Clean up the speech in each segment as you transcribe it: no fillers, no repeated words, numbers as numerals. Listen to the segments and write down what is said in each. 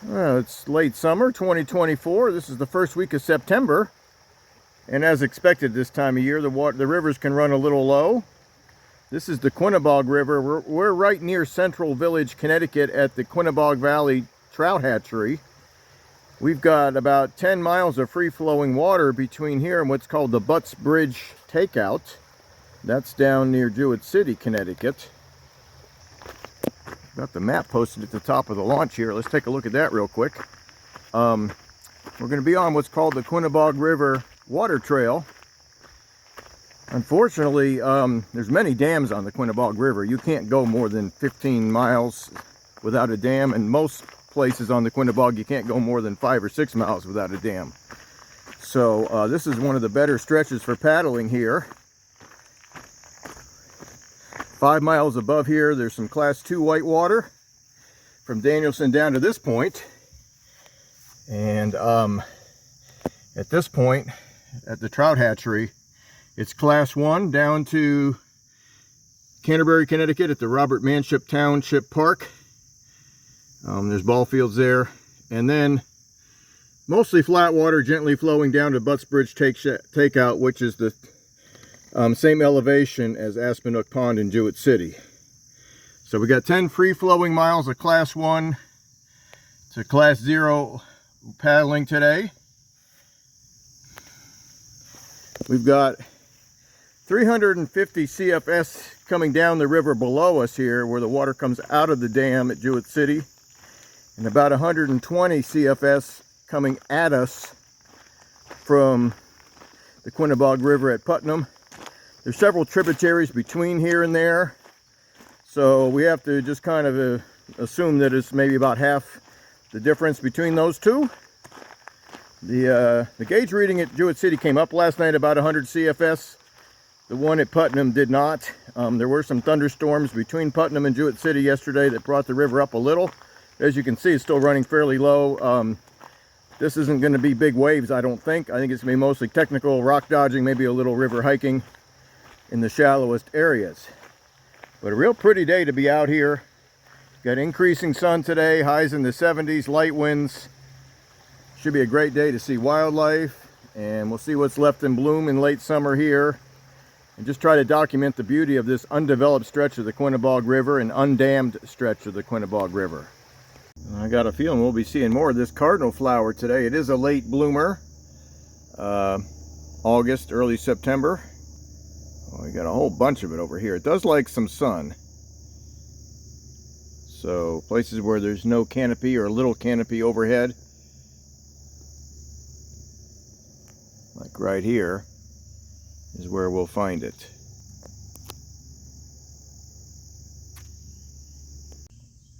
Well, it's late summer 2024. This is the first week of September. And as expected this time of year, the rivers can run a little low. This is the Quinebaug River. We're right near Central Village, Connecticut at the Quinebaug Valley Trout Hatchery. We've got about 10 miles of free-flowing water between here and what's called the Butts Bridge Takeout. That's down near Jewett City, Connecticut. Got the map posted at the top of the launch here. Let's take a look at that real quick. We're going to be on what's called the Quinebaug River Water Trail. Unfortunately, there's many dams on the Quinebaug River. You can't go more than 15 miles without a dam, and most places on the Quinebaug you can't go more than 5 or 6 miles without a dam. So this is one of the better stretches for paddling here. 5 miles above here, there's some Class 2 whitewater from Danielson down to this point. And at this point, at the trout hatchery, it's Class 1 down to Canterbury, Connecticut at the Robert Manship Township Park. There's ball fields there. And then mostly flat water, gently flowing down to Butts Bridge Takeout, which is the same elevation as Aspenhook Pond in Jewett City. So we got 10 free-flowing miles of Class 1 to Class 0 paddling today. We've got 350 CFS coming down the river below us here where the water comes out of the dam at Jewett City, and about 120 CFS coming at us from the Quinebaug River at Putnam. There's several tributaries between here and there, so we have to just kind of assume that it's maybe about half the difference between those two. The gauge reading at Jewett City came up last night about 100 CFS. The one at Putnam did not. There were some thunderstorms between Putnam and Jewett City yesterday that brought the river up a little. As you can see, it's still running fairly low. This isn't going to be big waves, I don't think. I think it's going to be mostly technical rock dodging, maybe a little river hiking in the shallowest areas. But a real pretty day to be out here. Got increasing sun today, highs in the 70s, light winds. Should be a great day to see wildlife, and we'll see what's left in bloom in late summer here, and just try to document the beauty of this undeveloped stretch of the Quinebaug River and undammed stretch of the Quinebaug River. And I got a feeling we'll be seeing more of this cardinal flower today. It is a late bloomer, August, early September. Oh, we got a whole bunch of it over here. It does like some sun. So places where there's no canopy or little canopy overhead, like right here, is where we'll find it.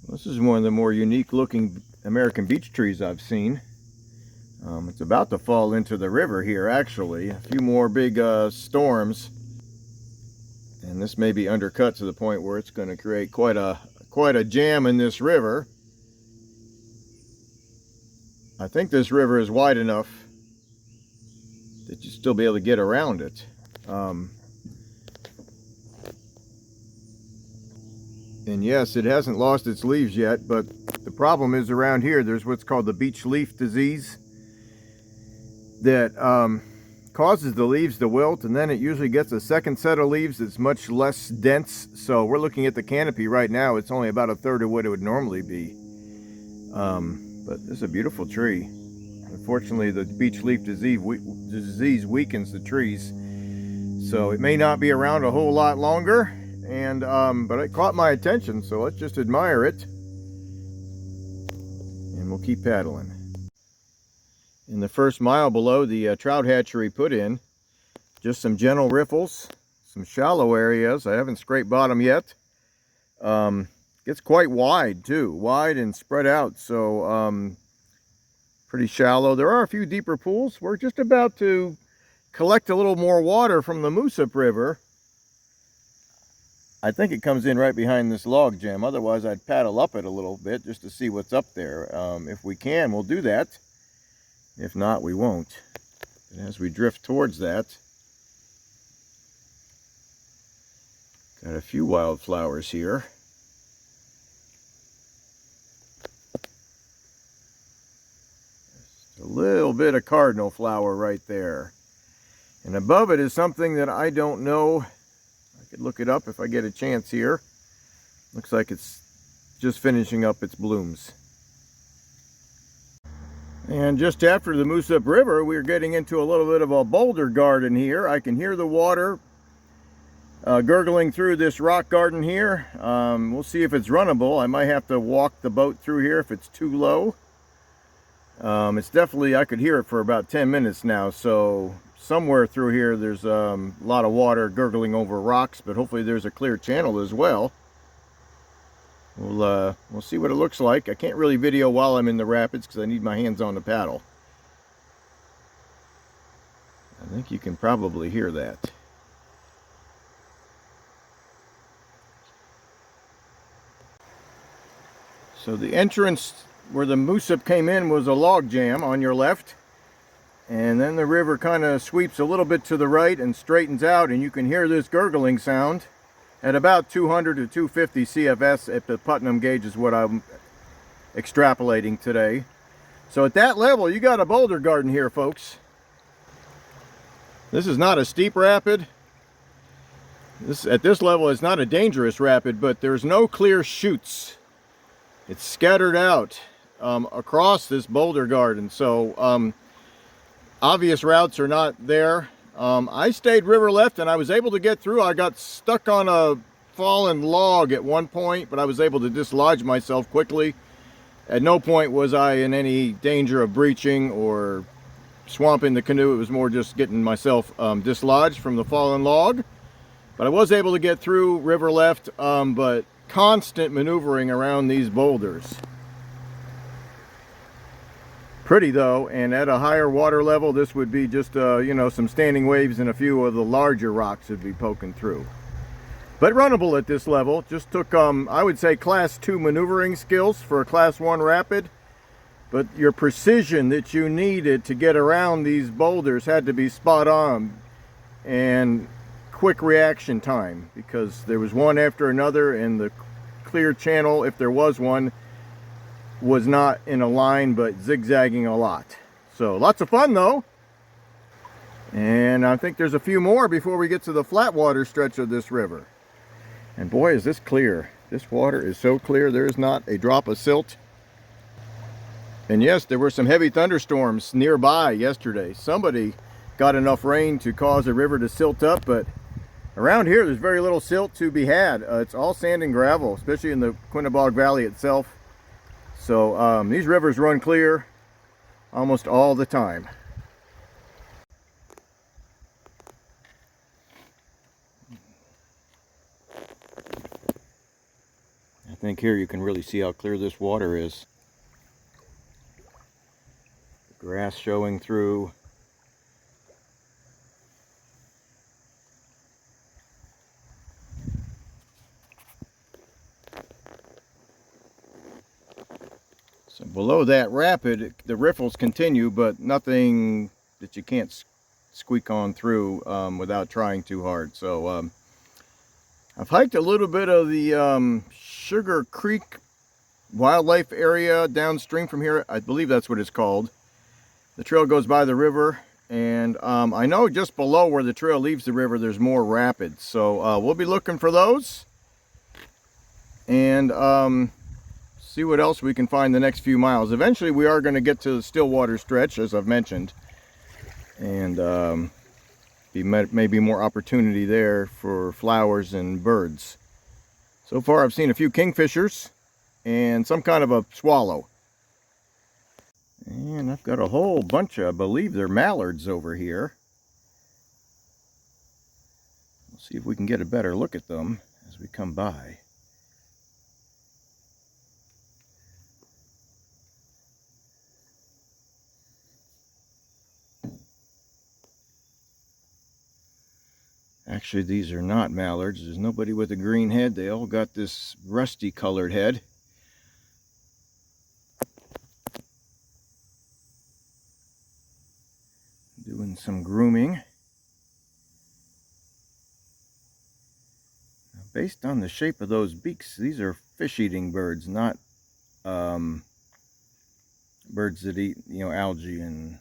This is one of the more unique looking American beech trees I've seen. It's about to fall into the river here actually. A few more big storms, and this may be undercut to the point where it's going to create quite a jam in this river. I think this river is wide enough that you'll still be able to get around it. And yes, it hasn't lost its leaves yet, but the problem is around here there's what's called the beech leaf disease that causes the leaves to wilt, and then it usually gets a second set of leaves that's much less dense. So we're looking at the canopy right now. It's only about a third of what it would normally be. But this is a beautiful tree. Unfortunately, the beech leaf disease weakens the trees, so it may not be around a whole lot longer. And but it caught my attention, so let's just admire it, and we'll keep paddling. In the first mile below the trout hatchery put in, just some gentle riffles, some shallow areas. I haven't scraped bottom yet. Gets quite wide too, wide and spread out, so pretty shallow. There are a few deeper pools. We're just about to collect a little more water from the Moosup River. I think it comes in right behind this log jam. Otherwise, I'd paddle up it a little bit just to see what's up there. If we can, we'll do that. If not, we won't. And as we drift towards that, got a few wildflowers here. little bit of cardinal flower right there. And above it is something that I don't know. I could look it up if I get a chance here. Looks like it's just finishing up its blooms. And just after the Moose Up River, we're getting into a little bit of a boulder garden here. I can hear the water gurgling through this rock garden here. We'll see if it's runnable. I might have to walk the boat through here if it's too low. It's definitely, I could hear it for about 10 minutes now, so somewhere through here there's a lot of water gurgling over rocks, but hopefully there's a clear channel as well. We'll see what it looks like. I can't really video while I'm in the rapids because I need my hands on the paddle. I think you can probably hear that. So the entrance where the Moose Up came in was a log jam on your left. And then the river kind of sweeps a little bit to the right and straightens out, and you can hear this gurgling sound at about 200 to 250 CFS at the Putnam gauge is what I'm extrapolating today. So at that level, you got a boulder garden here, folks. This is not a steep rapid. At this level, it's not a dangerous rapid, but there's no clear chutes. It's scattered out across this boulder garden. So obvious routes are not there. I stayed river left and I was able to get through. I got stuck on a fallen log at one point, but I was able to dislodge myself quickly. At no point was I in any danger of breaching or swamping the canoe. It was more just getting myself dislodged from the fallen log. But I was able to get through river left, but constant maneuvering around these boulders. Pretty though, and at a higher water level this would be just you know, some standing waves and a few of the larger rocks would be poking through. But runnable at this level. Just took I would say class 2 maneuvering skills for a class 1 rapid, but your precision that you needed to get around these boulders had to be spot on, and quick reaction time, because there was one after another, and the clear channel, if there was one, was not in a line but zigzagging a lot. So lots of fun though, and I think there's a few more before we get to the Flatwater stretch of this river. And boy, is this clear. This water is so clear, there is not a drop of silt. And yes, there were some heavy thunderstorms nearby yesterday. Somebody got enough rain to cause the river to silt up, but around here there's very little silt to be had. It's all sand and gravel, especially in the Quinebaug Valley itself. So these rivers run clear almost all the time. I think here you can really see how clear this water is. The grass showing through. So below that rapid, the riffles continue, but nothing that you can't squeak on through without trying too hard. So I've hiked a little bit of the Sugar Creek wildlife area downstream from here. I believe that's what it's called. The trail goes by the river, and I know just below where the trail leaves the river there's more rapids. So we'll be looking for those, and see what else we can find the next few miles. Eventually we are going to get to the Stillwater stretch, as I've mentioned, and maybe more opportunity there for flowers and birds. So far I've seen a few kingfishers and some kind of a swallow. And I've got a whole bunch of, I believe they're mallards over here. We'll see if we can get a better look at them as we come by. Actually, these are not mallards. There's nobody with a green head. They all got this rusty colored head. Doing some grooming. Now, based on the shape of those beaks, these are fish-eating birds, not birds that eat, you know, algae and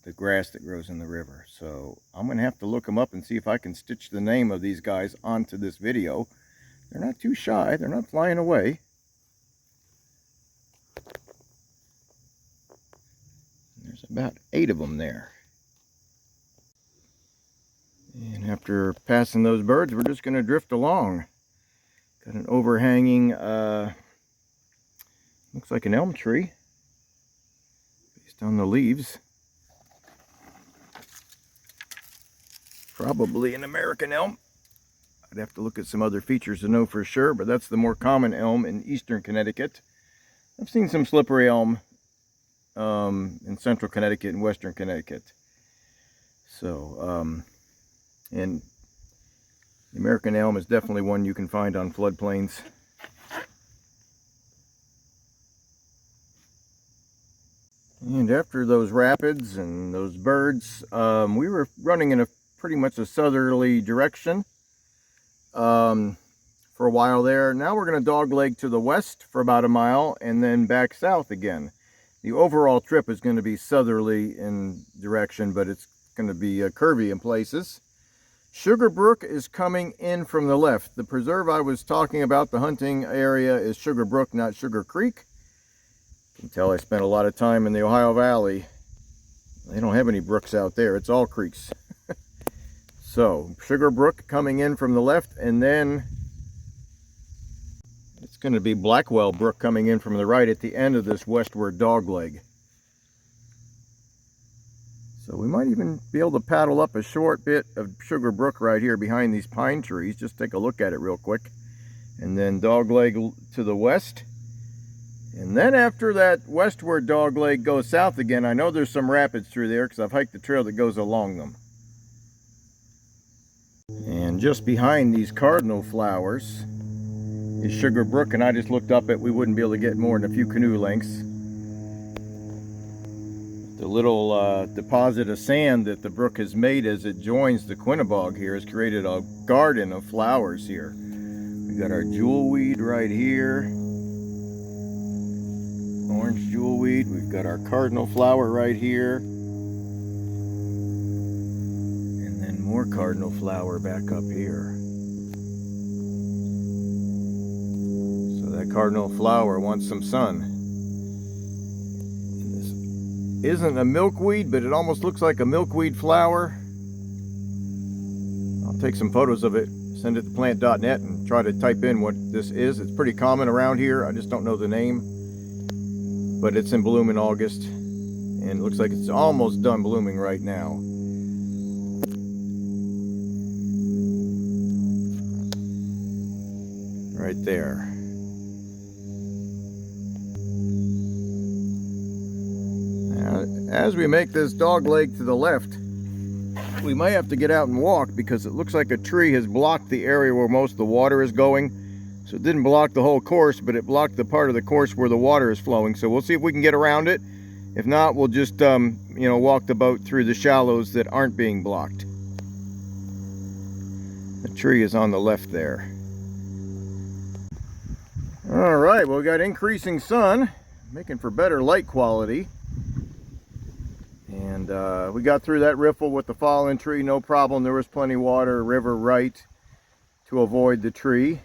the grass that grows in the river. So I'm gonna have to look them up and see if I can stitch the name of these guys onto this video. They're not too shy, they're not flying away. There's about 8 of them there. And after passing those birds, we're just gonna drift along. Got an overhanging, looks like an elm tree based on the leaves. Probably an American elm. I'd have to look at some other features to know for sure, but that's the more common elm in eastern Connecticut. I've seen some slippery elm in central Connecticut and western Connecticut. So, and the American elm is definitely one you can find on floodplains. And after those rapids and those birds, we were running in a pretty much a southerly direction for a while there. Now we're going to dogleg to the west for about a mile and then back south again. The overall trip is going to be southerly in direction, but it's going to be curvy in places. Sugar Brook is coming in from the left. The preserve I was talking about, the hunting area, is Sugar Brook, not Sugar Creek. You can tell I spent a lot of time in the Ohio Valley. They don't have any brooks out there. It's all creeks. So, Sugar Brook coming in from the left, and then it's going to be Blackwell Brook coming in from the right at the end of this westward dogleg. So we might even be able to paddle up a short bit of Sugar Brook right here behind these pine trees. Just take a look at it real quick. And then dogleg to the west. And then after that westward dogleg goes south again, I know there's some rapids through there because I've hiked the trail that goes along them. And just behind these cardinal flowers is Sugar Brook, and I just looked up it. We wouldn't be able to get more than a few canoe lengths. The little deposit of sand that the brook has made as it joins the Quinebaug here has created a garden of flowers here. We've got our jewelweed right here, orange jewelweed. We've got our cardinal flower right here, and then more cardinal flower back up here. So that cardinal flower wants some sun. Isn't a milkweed, but it almost looks like a milkweed flower. I'll take some photos of it, send it to plant.net and try to type in what this is. It's pretty common around here. I just don't know the name, but it's in bloom in August, and it looks like it's almost done blooming right now. Right there. As we make this dogleg to the left, we might have to get out and walk because it looks like a tree has blocked the area where most of the water is going. So it didn't block the whole course, but it blocked the part of the course where the water is flowing. So we'll see if we can get around it. If not, we'll just you know, walk the boat through the shallows that aren't being blocked. The tree is on the left there. All right, well, we got increasing sun, making for better light quality. And we got through that riffle with the fallen tree, no problem. There was plenty of water, river right to avoid the tree.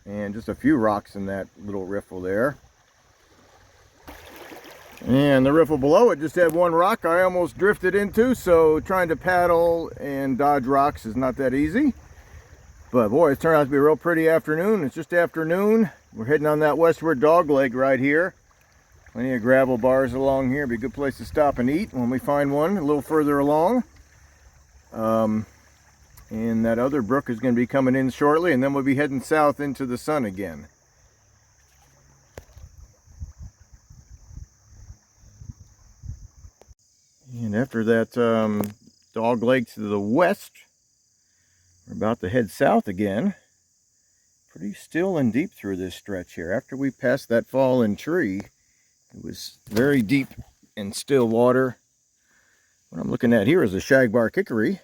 And just a few rocks in that little riffle there. And the riffle below it just had one rock I almost drifted into, so trying to paddle and dodge rocks is not that easy. But boy, it turned out to be a real pretty afternoon. It's just afternoon. We're heading on that westward dogleg right here. Plenty of gravel bars along here. Be a good place to stop and eat when we find one a little further along. And that other brook is going to be coming in shortly, and then we'll be heading south into the sun again. And after that dogleg to the west, we're about to head south again. Pretty still and deep through this stretch here. After we passed that fallen tree, it was very deep and still water. What I'm looking at here is a shagbark hickory.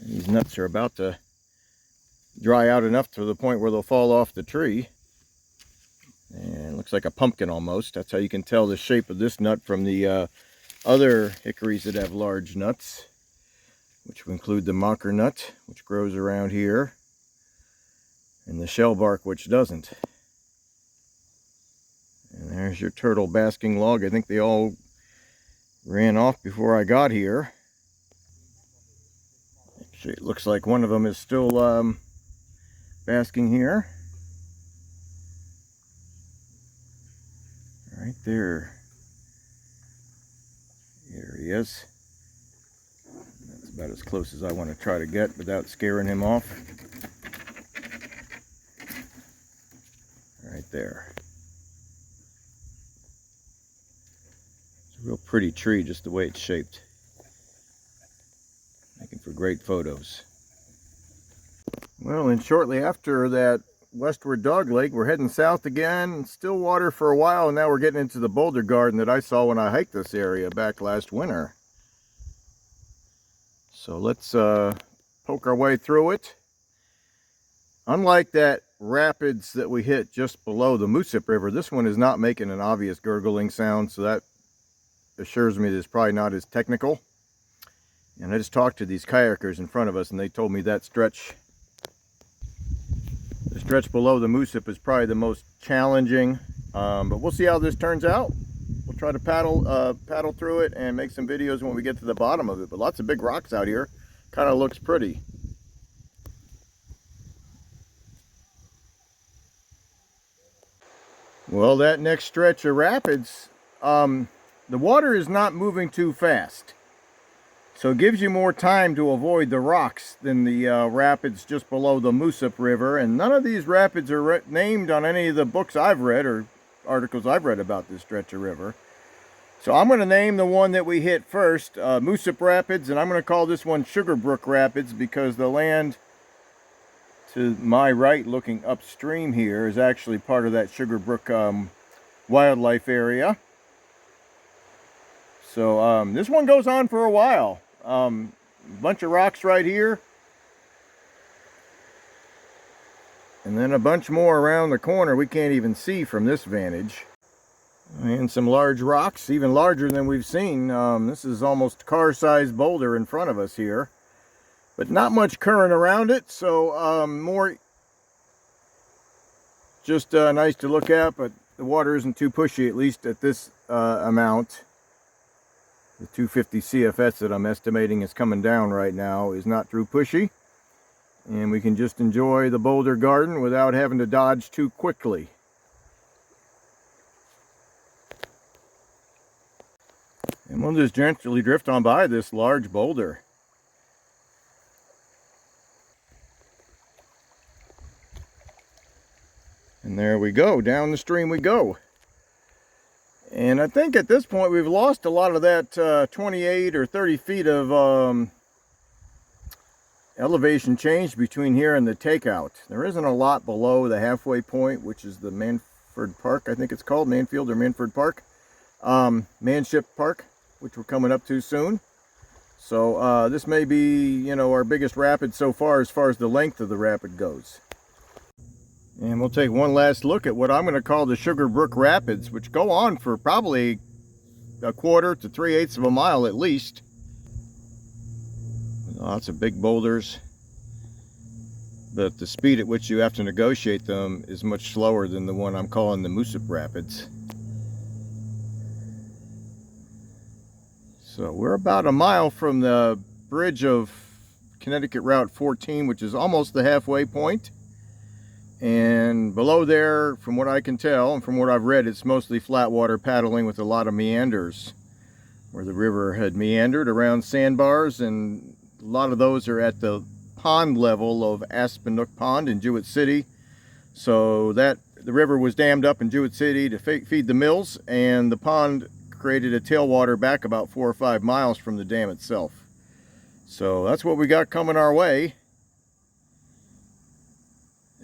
And these nuts are about to dry out enough to the point where they'll fall off the tree. looks like a pumpkin almost. That's how you can tell the shape of this nut from the other hickories that have large nuts, which would include the mocker nut, which grows around here, and the shellbark, which doesn't. And there's your turtle basking log. I think they all ran off before I got here. Actually, it looks like one of them is still basking here. Right there. There he is. That's about as close as I want to try to get without scaring him off. Right there. It's a real pretty tree just the way it's shaped. Making for great photos. Well, and shortly after that westward dog leg, we're heading south again. Still water for a while, and now we're getting into the boulder garden that I saw when I hiked this area back last winter. So let's poke our way through it. Unlike that rapids that we hit just below the Moosip River, this one is not making an obvious gurgling sound, so that assures me that it's probably not as technical. And I just talked to these kayakers in front of us, and they told me that stretch below the Moosip is probably the most challenging, but we'll see how this turns out. We'll try to paddle through it and make some videos when we get to the bottom of it. But lots of big rocks out here. Kind of looks pretty. Well, that next stretch of rapids, the water is not moving too fast. So it gives you more time to avoid the rocks than the rapids just below the Moosip River. And none of these rapids are named on any of the books I've read or articles I've read about this stretch of river. So I'm going to name the one that we hit first, Moosip Rapids, and I'm going to call this one Sugar Brook Rapids because the land to my right looking upstream here is actually part of that Sugar Brook wildlife area. So this one goes on for a while. Bunch of rocks right here, and then a bunch more around the corner we can't even see from this vantage, and some large rocks, even larger than we've seen. This is almost car-sized boulder in front of us here, but not much current around it, so more just nice to look at, but the water isn't too pushy, at least at this amount. The 250 CFS that I'm estimating is coming down right now is not too pushy. And we can just enjoy the boulder garden without having to dodge too quickly. And we'll just gently drift on by this large boulder. And there we go, down the stream we go. And I think at this point we've lost a lot of that 28 or 30 feet of elevation change between here and the takeout. There isn't a lot below the halfway point, which is the Manford Park, I think it's called, Manfield or Manford Park. Manship Park, which we're coming up to soon. So this may be, you know, our biggest rapid so far as the length of the rapid goes. And we'll take one last look at what I'm going to call the Sugar Brook Rapids, which go on for probably a quarter to 3/8 of a mile at least. Lots of big boulders, but the speed at which you have to negotiate them is much slower than the one I'm calling the Moosip Rapids. So we're about a mile from the bridge of Connecticut Route 14, which is almost the halfway point. And below there, from what I can tell, and from what I've read, it's mostly flat water paddling with a lot of meanders, where the river had meandered around sandbars, and a lot of those are at the pond level of Aspen Nook Pond in Jewett City. So that the river was dammed up in Jewett City to feed the mills, and the pond created a tailwater back about 4 or 5 miles from the dam itself. So that's what we got coming our way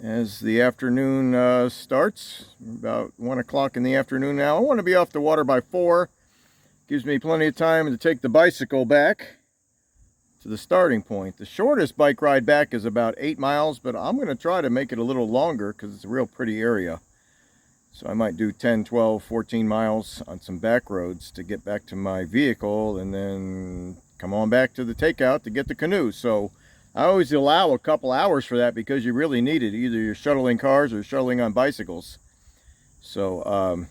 as the afternoon starts. About 1 o'clock in the afternoon now. I want to be off the water by 4. Gives me plenty of time to take the bicycle back to the starting point. The shortest bike ride back is about 8 miles, but I'm going to try to make it a little longer because it's a real pretty area. So I might do 10, 12, 14 miles on some back roads to get back to my vehicle, and then come on back to the takeout to get the canoe. So I always allow a couple hours for that because you really need it. Either you're shuttling cars or shuttling on bicycles. So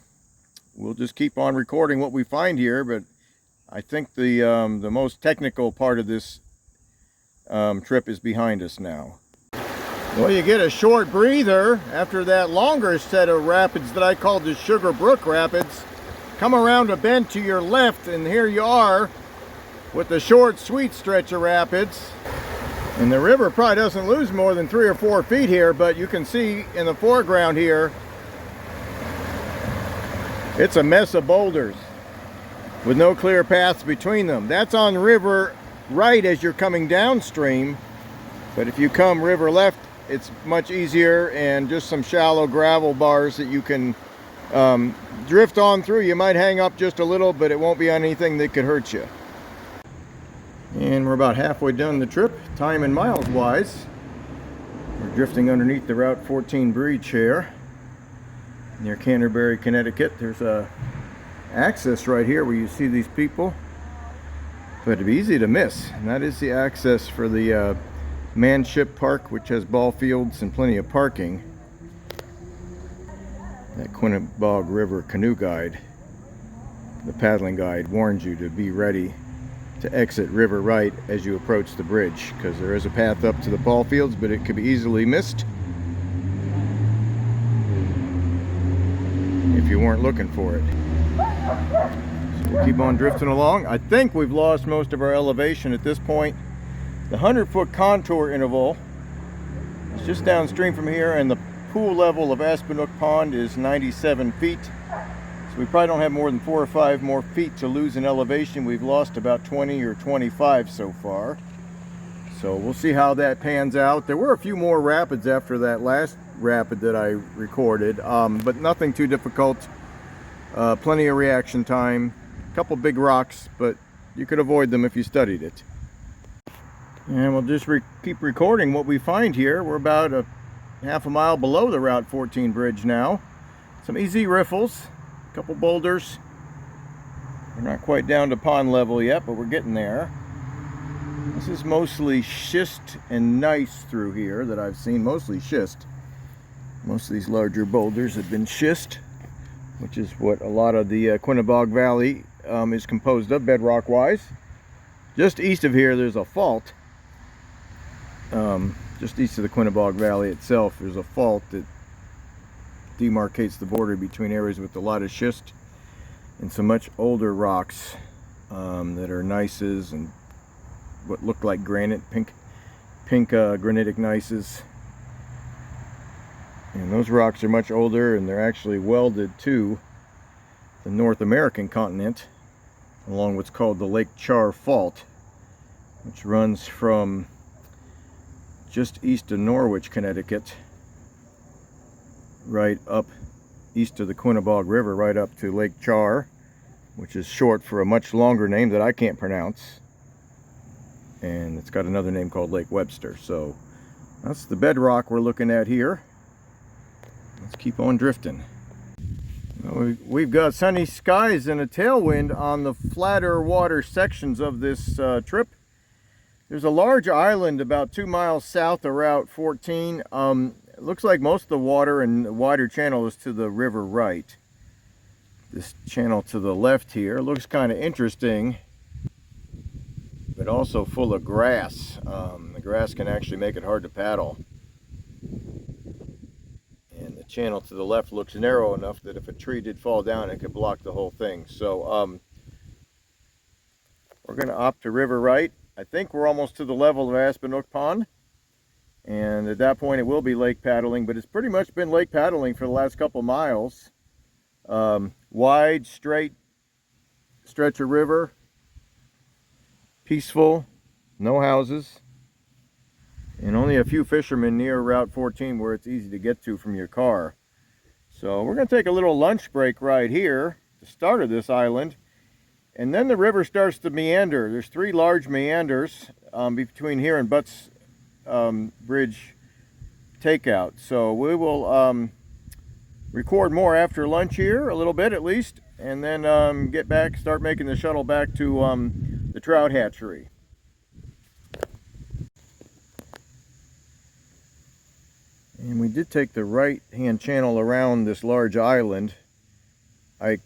we'll just keep on recording what we find here, but I think the most technical part of this trip is behind us now. Well, you get a short breather after that longer set of rapids that I called the Sugar Brook Rapids. Come around a bend to your left, and here you are with the short, sweet stretch of rapids. And the river probably doesn't lose more than 3 or 4 feet here, but you can see in the foreground here, it's a mess of boulders with no clear paths between them. That's on river right as you're coming downstream, but if you come river left, it's much easier, and just some shallow gravel bars that you can drift on through. You might hang up just a little, but it won't be on anything that could hurt you. And we're about halfway done the trip, time and miles wise. We're drifting underneath the Route 14 bridge here near Canterbury, Connecticut. There's a access right here where you see these people, but it'd be easy to miss, and that is the access for the Manship Park, which has ball fields and plenty of parking. That Quinebaug River canoe guide, the paddling guide, warns you to be ready to exit river right as you approach the bridge, because there is a path up to the ball fields, but it could be easily missed if you weren't looking for it. So we'll keep on drifting along. I think we've lost most of our elevation at this point. The 100-foot contour interval is just downstream from here, and the pool level of Aspenook Pond is 97 feet. So we probably don't have more than 4 or 5 more feet to lose in elevation. We've lost about 20 or 25 so far. So we'll see how that pans out. There were a few more rapids after that last rapid that I recorded, but nothing too difficult. Plenty of reaction time. A couple big rocks, but you could avoid them if you studied it. And we'll just keep recording what we find here. We're about a half a mile below the Route 14 bridge now. Some easy riffles, a couple boulders. We're not quite down to pond level yet, but we're getting there. This is mostly schist and gneiss through here that I've seen, mostly schist. Most of these larger boulders have been schist, which is what a lot of the Quinebaug Valley is composed of, bedrock-wise. Just east of here, there's a fault. Just east of the Quinebaug Valley itself, there's a fault that demarcates the border between areas with a lot of schist and some much older rocks that are gneisses and what look like granite, pink granitic gneisses. And those rocks are much older, and they're actually welded to the North American continent along what's called the Lake Char Fault, which runs from just east of Norwich, Connecticut, right up east of the Quinebaug River, right up to Lake Char, which is short for a much longer name that I can't pronounce, and it's got another name called Lake Webster. So that's the bedrock we're looking at here. Let's keep on drifting. Well, we've got sunny skies and a tailwind on the flatter water sections of this trip. There's a large island about 2 miles south of Route 14. It looks like most of the water and the wider channel is to the river right. This channel to the left here looks kind of interesting, but also full of grass. The grass can actually make it hard to paddle. And the channel to the left looks narrow enough that if a tree did fall down, it could block the whole thing. So we're going to opt to river right. I think we're almost to the level of Aspenook Pond, and at that point it will be lake paddling, but it's pretty much been lake paddling for the last couple miles. Wide, straight stretch of river, peaceful, no houses, and only a few fishermen near Route 14 where it's easy to get to from your car. So we're going to take a little lunch break right here, the start of this island. And then the river starts to meander. There's 3 large meanders between here and Butts Bridge takeout. So we will record more after lunch here, a little bit at least, and then get back, start making the shuttle back to the trout hatchery. And we did take the right-hand channel around this large island. I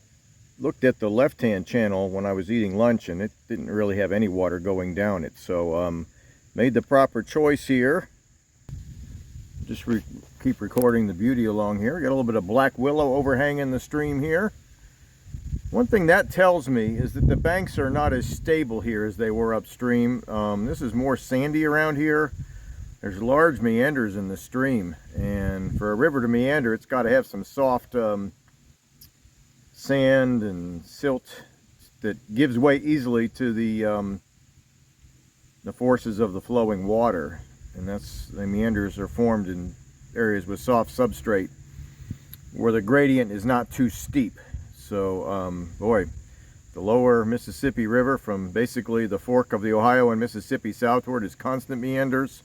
looked at the left-hand channel when I was eating lunch, and it didn't really have any water going down it. So made the proper choice here. Just keep recording the beauty along here. Got a little bit of black willow overhanging the stream here. One thing that tells me is that the banks are not as stable here as they were upstream. This is more sandy around here. There's large meanders in the stream, and for a river to meander, it's got to have some soft sand and silt that gives way easily to the forces of the flowing water. And the meanders are formed in areas with soft substrate where the gradient is not too steep. So boy, the lower Mississippi River from basically the fork of the Ohio and Mississippi southward is constant meanders.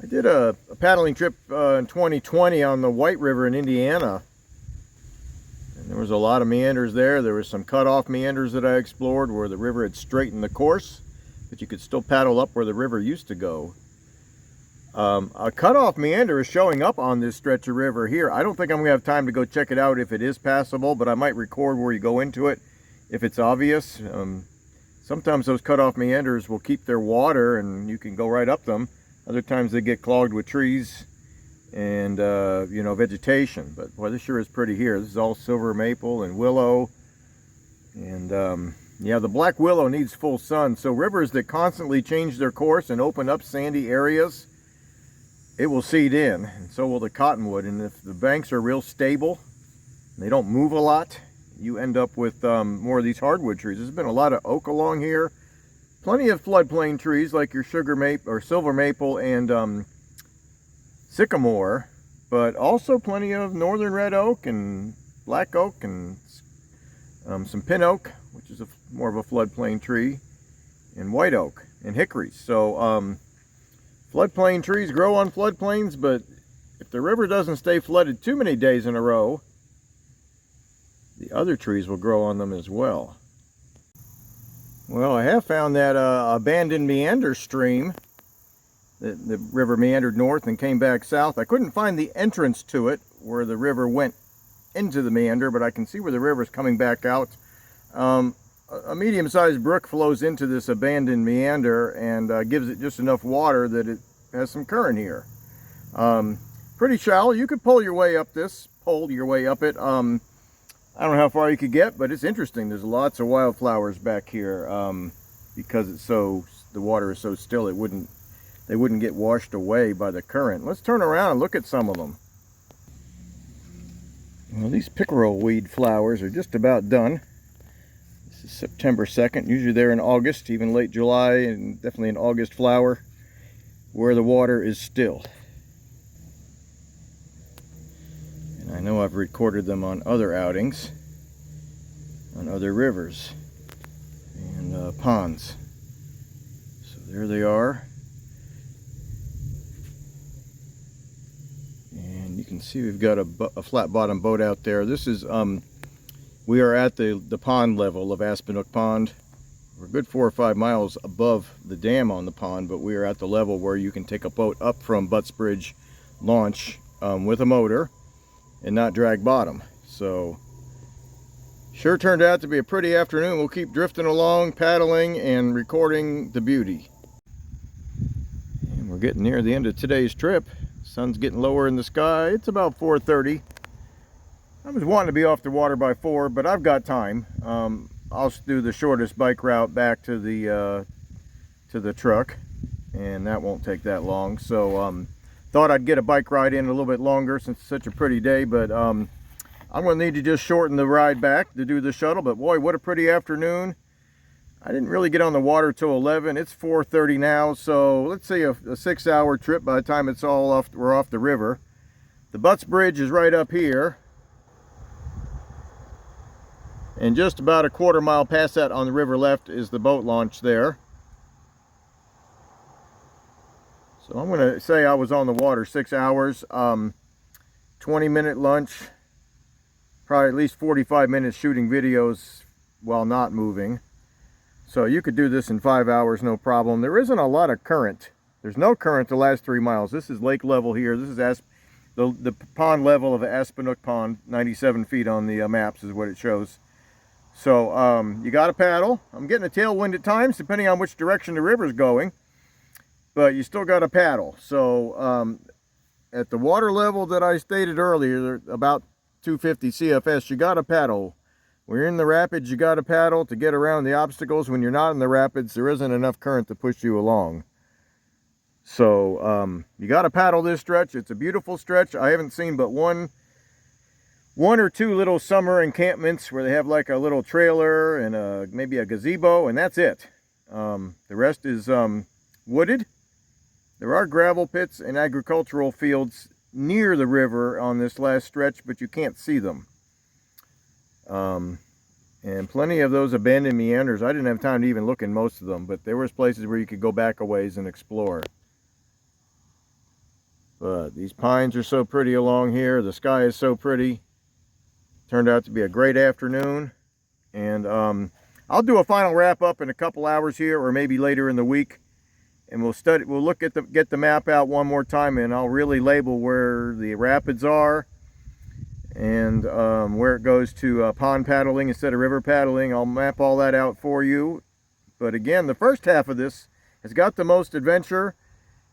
I did a paddling trip in 2020 on the White River in Indiana, and there was a lot of meanders there. There was some cut-off meanders that I explored where the river had straightened the course, but you could still paddle up where the river used to go. A cut-off meander is showing up on this stretch of river here. I don't think I'm going to have time to go check it out if it is passable, but I might record where you go into it if it's obvious. Sometimes those cut-off meanders will keep their water and you can go right up them. Other times they get clogged with trees and you know, vegetation. But boy, this sure is pretty here. This is all silver maple and willow. And yeah, the black willow needs full sun. So rivers that constantly change their course and open up sandy areas, it will seed in, and so will the cottonwood. And if the banks are real stable, and they don't move a lot, you end up with more of these hardwood trees. There's been a lot of oak along here. Plenty of floodplain trees like your sugar maple or silver maple and sycamore, but also plenty of northern red oak and black oak and some pin oak, which is more of a floodplain tree, and white oak and hickories. So floodplain trees grow on floodplains, but if the river doesn't stay flooded too many days in a row, the other trees will grow on them as well. Well, I have found that abandoned meander stream. The river meandered north and came back south. I couldn't find the entrance to it where the river went into the meander, but I can see where the river is coming back out. A medium-sized brook flows into this abandoned meander and gives it just enough water that it has some current here. Pretty shallow. You could pull your way up it. I don't know how far you could get, but it's interesting. There's lots of wildflowers back here because the water is so still. They wouldn't get washed away by the current. Let's turn around and look at some of them. Well, these pickerel weed flowers are just about done. This is September 2nd. Usually they're in August, even late July, and definitely an August flower where the water is still. And I know I've recorded them on other outings, on other rivers and ponds. So there they are. And you can see we've got a flat bottom boat out there. This is, we are at the pond level of Aspinook Pond. We're a good 4 or 5 miles above the dam on the pond, but we are at the level where you can take a boat up from Butts Bridge launch with a motor and not drag bottom. So sure turned out to be a pretty afternoon. We'll keep drifting along, paddling and recording the beauty. And we're getting near the end of today's trip. Sun's getting lower in the sky. It's about 4:30. I was wanting to be off the water by 4, but I've got time. I'll do the shortest bike route back to the truck, and that won't take that long. So thought I'd get a bike ride in a little bit longer since it's such a pretty day, but I'm going to need to just shorten the ride back to do the shuttle. But boy, what a pretty afternoon. I didn't really get on the water till 11. It's 4:30 now, so let's say a 6-hour trip by the time it's all off. We're off the river. The Butts Bridge is right up here, and just about a 1/4 mile past that on the river left is the boat launch there. So I'm going to say I was on the water 6 hours, 20-minute lunch, probably at least 45 minutes shooting videos while not moving. So you could do this in 5 hours, no problem. There isn't a lot of current. There's no current the last 3 miles. This is lake level here. This is the pond level of Aspinook Pond, 97 feet on the maps is what it shows. So you got to paddle. I'm getting a tailwind at times, depending on which direction the river's going. But you still got to paddle. So at the water level that I stated earlier, about 250 CFS, you got to paddle. When you're in the rapids, you got to paddle to get around the obstacles. When you're not in the rapids, there isn't enough current to push you along. So you got to paddle this stretch. It's a beautiful stretch. I haven't seen but one or two little summer encampments where they have like a little trailer and maybe a gazebo, and that's it. The rest is wooded. There are gravel pits and agricultural fields near the river on this last stretch, but you can't see them. And plenty of those abandoned meanders. I didn't have time to even look in most of them, but there was places where you could go back a ways and explore. But these pines are so pretty along here. The sky is so pretty. Turned out to be a great afternoon. And I'll do a final wrap up in a couple hours here, or maybe later in the week. And we'll look at get the map out one more time, and I'll really label where the rapids are and where it goes to pond paddling instead of river paddling. I'll map all that out for you. But again, the first half of this has got the most adventure.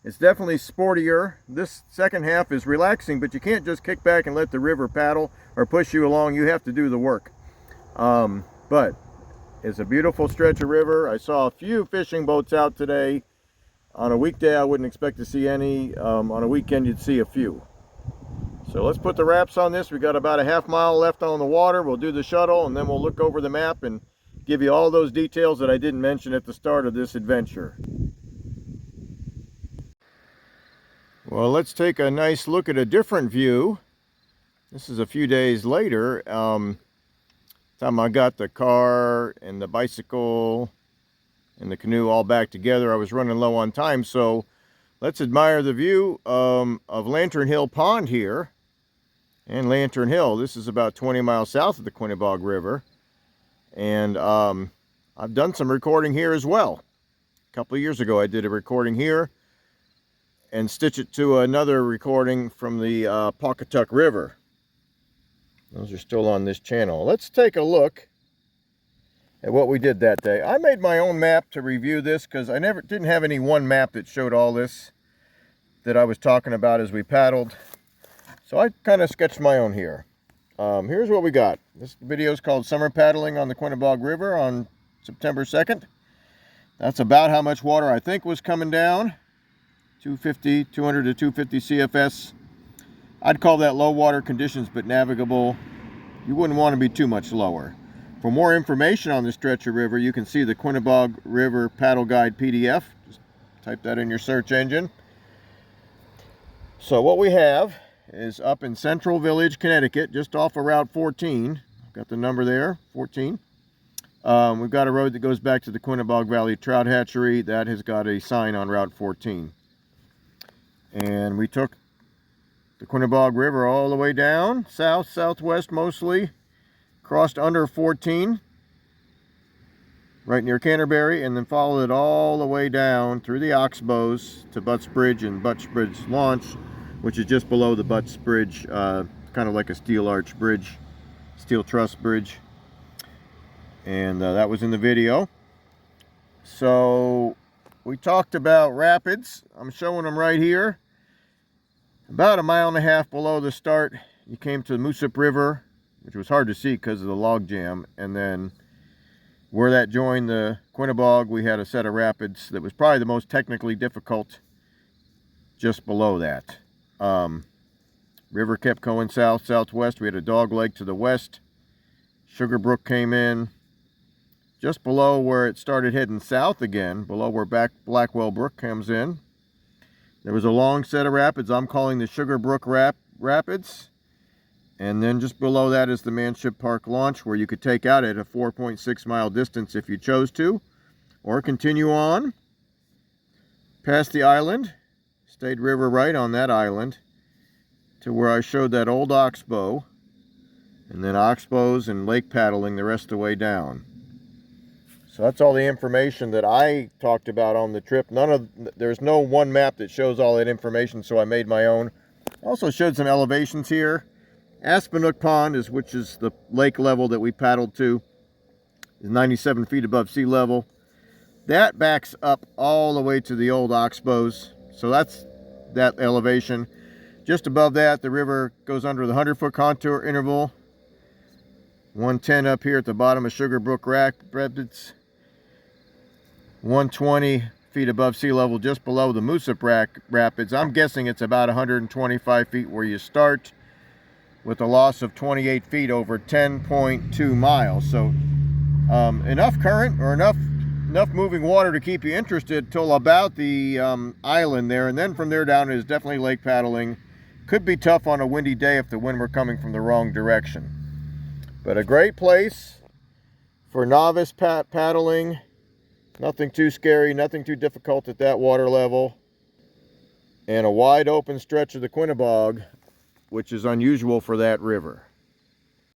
It's definitely sportier. This second half is relaxing, but you can't just kick back and let the river paddle or push you along. You have to do the work. But it's a beautiful stretch of river. I saw a few fishing boats out today. On a weekday, I wouldn't expect to see any. On a weekend, you'd see a few. So let's put the wraps on this. We got about a half mile left on the water. We'll do the shuttle, and then we'll look over the map and give you all those details that I didn't mention at the start of this adventure. Well, let's take a nice look at a different view. This is a few days later. Time I got the car and the bicycle and the canoe all back together, I was running low on time, so let's admire the view of Lantern Hill Pond here. And Lantern Hill, this is about 20 miles south of the Quinebaug River. And I've done some recording here as well. A couple of years ago I did a recording here and stitched it to another recording from the Pawcatuck River. Those are still on this channel. Let's take a look at what we did that day. I made my own map to review this because I didn't have any one map that showed all this that I was talking about as we paddled. So I kind of sketched my own here. Here's what we got. This video is called Summer Paddling on the Quinebaug River on September 2nd. That's about how much water I think was coming down. 200 to 250 CFS. I'd call that low water conditions, but navigable. You wouldn't want to be too much lower. For more information on this stretch of river, you can see the Quinebaug River Paddle Guide PDF. Just type that in your search engine. So what we have is up in Central Village, Connecticut, just off of Route 14. Got the number there, 14. We've got a road that goes back to the Quinebaug Valley Trout Hatchery. That has got a sign on Route 14. And we took the Quinebaug River all the way down, south, southwest mostly, crossed under 14, right near Canterbury, and then followed it all the way down through the Oxbows to Butts Bridge and Butts Bridge Launch, which is just below the Butts Bridge, kind of like a steel arch bridge, steel truss bridge. And that was in the video. So we talked about rapids. I'm showing them right here. About 1.5 miles below the start, you came to the Moosip River, which was hard to see because of the log jam. And then where that joined the Quinebaug, we had a set of rapids that was probably the most technically difficult just below that. River kept going south, southwest. We had a dog leg to the west. Sugar Brook came in. Just below where it started heading south again, below where Blackwell Brook comes in, there was a long set of rapids. I'm calling the Sugar Brook Rapids. And then just below that is the Manship Park Launch, where you could take out at a 4.6 mile distance if you chose to, or continue on past the island, stayed river right on that island, to where I showed that old oxbow and then oxbows and lake paddling the rest of the way down. So that's all the information that I talked about on the trip. There's no one map that shows all that information, so I made my own. Also showed some elevations here. Aspenook Pond, which is the lake level that we paddled to, is 97 feet above sea level. That backs up all the way to the old oxbows, so that's that elevation. Just above that, the river goes under the 100-foot contour interval. 110 up here at the bottom of Sugar Brook Rapids. 120 feet above sea level just below the Moosup Rapids. I'm guessing it's about 125 feet where you start, with a loss of 28 feet over 10.2 miles. So enough current or enough moving water to keep you interested till about the island there, and then from there down is definitely lake paddling. Could be tough on a windy day if the wind were coming from the wrong direction. But a great place for novice paddling. Nothing too scary, nothing too difficult at that water level. And a wide open stretch of the Quinebaug, which is unusual for that river.